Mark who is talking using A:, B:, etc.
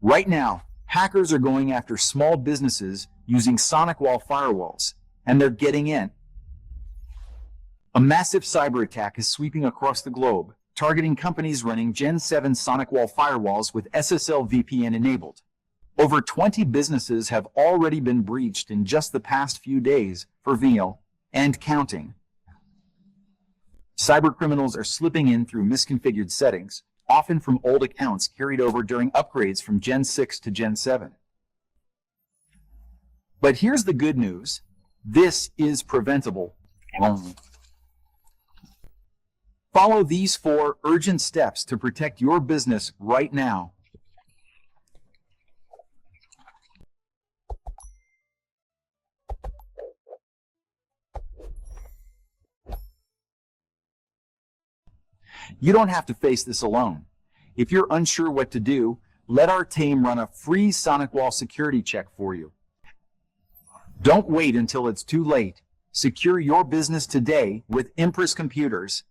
A: Right now, hackers are going after small businesses using SonicWall firewalls, and they're getting in. A massive cyber attack is sweeping across the globe, targeting companies running Gen 7 SonicWall firewalls with SSLVPN enabled. Over 20 businesses have already been breached in just the past few days for VL and counting. Cybercriminals are slipping in through misconfigured settings, often from old accounts carried over during upgrades from Gen 6 to Gen 7. But here's the good news. This is preventable. Follow these 4 urgent steps to protect your business right now. You don't have to face this alone. If you're unsure what to do, let our team run a free SonicWall security check for you. Don't wait until it's too late. Secure your business today with Empress Computers.